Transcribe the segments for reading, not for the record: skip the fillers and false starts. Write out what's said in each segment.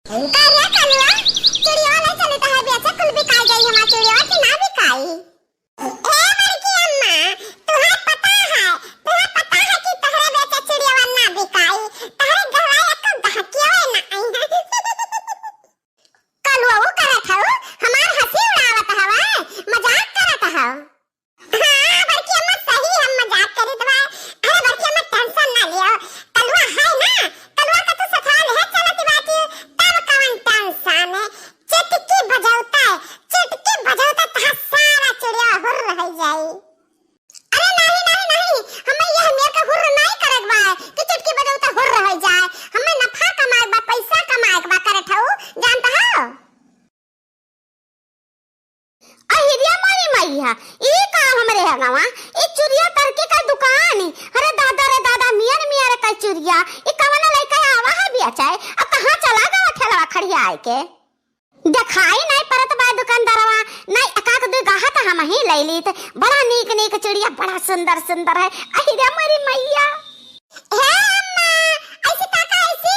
कार्या कलवा चिड़िया ले चले तो है बेचा कुल बिकाई गई हमार चिड़िया कि ना बिकाई। ए बड़की अम्मा तुम्हें पता है कि तोहरे बेचा चिड़िया ना बिकाई तोहरे गवाई एको गहकिया ना आई कलवा वो करत हो हमार हंसी उड़ावत हवा मजाक करत हो। हां बड़की अम्मा सही हम मजाक करत बा। अरे बड़की अम्मा टेंशन ना लियो कलवा है ना कलवा का तो सफाल है चलती बाती तब कवन टेंशन है। चिटकी बजावता तो सारा चिड़िया हुर रह जाई। अरे नहीं हमें यह मेरे का हुर नहीं करत बा कि चिटकी बजावता हुर रह जाए। हमें नफा कमाए बा पैसा कमाए बा करत हो जानता हो। अहिरिया मारी मैया ई का हमरे हगवा ई चुरिया तरके का दुकान। अरे दादा रे दादा मियां रे का चुरिया ई कवना लइका आवा है बेचाए अब कहां चला गवा ठेलवा खड़िया आए के दिखाई नहीं परत बा दुकानदारवा नहीं एकाक दो गाहक हम ही ले ली त बड़ा नीक चुड़िया बड़ा सुंदर है। अहिरिया मारी मैया हे अम्मा ऐसे ताका ऐसे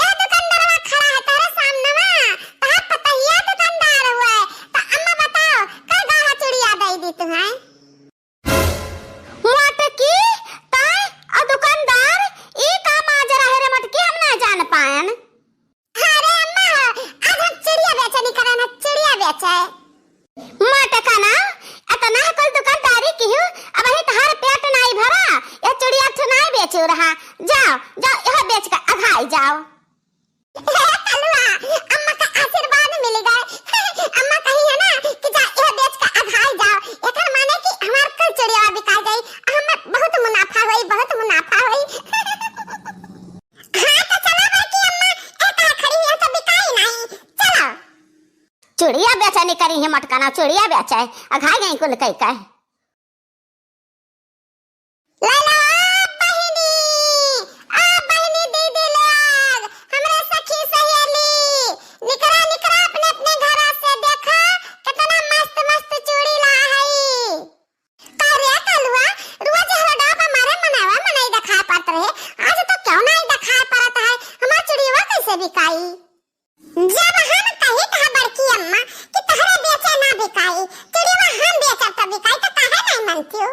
ये दुकानदारवा खड़ा है तेरे सामने में तहां पता ही है दुकानदार हुआ है तो अम्मा बताओ का गाहा चिड़िया दे दी तुम्हें मटकी ताय आ दुकानदार ई का माजरा है रे मटकी हम ना जान पायन। अरे अम्मा आज हम चिड़िया बेचनी करे ना चिड़िया बेचे मटका ना अतना कल दुकानदारी की हूं अब ही तहार पेट नहीं भरा ये चिड़िया तो नहीं बेचू रहा जाओ यह बेच कर अघाई जाओ। कलवा अम्मा का आशीर्वाद मिल गए। अम्मा कही है ना कि जा यह बेच कर अघाई जाओ एकर माने कि हमार कल चिड़िया बिका गई हमें बहुत मुनाफा हुई। हां तो चलो बाकी अम्मा एका खड़ी है तो बिकाई नहीं चलो चिड़िया बेचनी करी है मटका ना चिड़िया बेचे अघाई गई कुल कई का लैला बहिनी दीदी लोग हमरे सखी सहेली निकरा अपने घर से देखा कितना मस्त चूड़ी ला है। कार्या कलवा रोज हरडा पर मारे मनाई दिखा पात रहे आज तो क्यों नहीं दिखा पाता है हमार चूड़ीवा कैसे बिकाई। जब हम कही कहा बड़की अम्मा कि तहरे बेचे ना बिकाई चूड़ीवा हम बेचब तो बिकाई तो काहे नहीं मानती हो।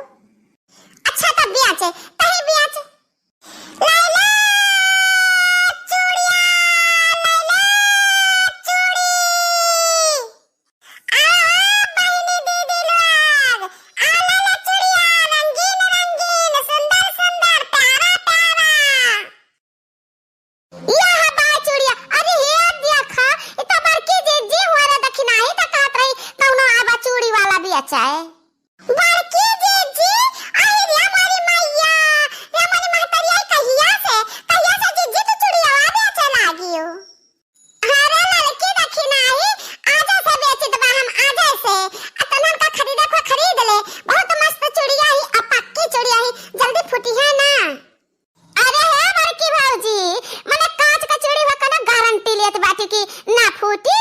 अच्छा तब बेचे तही बेच लैला चूड़िया बहिनी दीदी लोग लैला चूड़िया रंगीन सुंदर प्यारा यह बा चूड़िया। अरे हे देखा ई तो बड़की जीजी हुआ रे दखिना ही तो कहत रही कौनो आबा चूड़ी वाला बेचा है बड़की जीजी। अरे हमारी मैया हमारी महतरिया कहिया से जीजी तो चूड़िया बेचे लागी हो। अरे लड़की दखिना ही आजे से बेच दबा हम आजे से अतनन का खरीद ले बहुत मस्त चूड़िया ही अब पक्की चूड़िया ही जल्दी फूटी है ना। अरे हे बड़की भौजी मने कांच का चूड़ी हो कना गारंटी लेत बाटी की ना फूटी।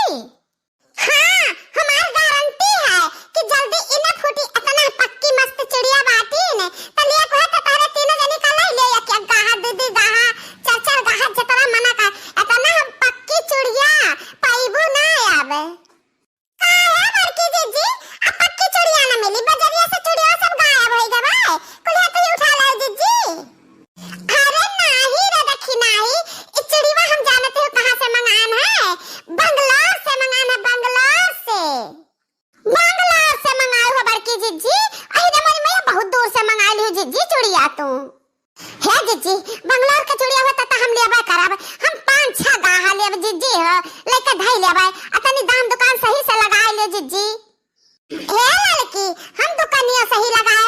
हां हमार गारंटी है कि जल्दी इने फूटी इतना पक्की मस्त चिड़िया बाटी ने तो ले को तो तारे तीनों जनी का ले क्या गाहा दीदी गाहा चाचा गाहा जतरा मना का इतना हम पक्की चिड़िया पाइबू ना आवे का है बड़की जीजी अब पक्की चिड़िया ना मिली बजरिया से चिड़िया सब गायब हो गए भाई कुलिया तो उठा ले जीजी। अरे नहीं रे दखी नहीं इस चिड़िया हम जानते हो कहां से मंगान है बंगलोर से मंगाना बंगलोर से मंगाए हो बड़की जीजी। अरे मोरी मैया बहुत दूर से मंगाई ली जीजी चूड़िया तू हे जीजी बंगलोर का चूड़िया होता तो हम लेबा करब हम 5-6 गाहा लेब जीजी हो लेके ढाई लेबा अतनी दाम दुकान सही से लगाए ले जीजी। हे लड़की हम दुकानिया सही लगाए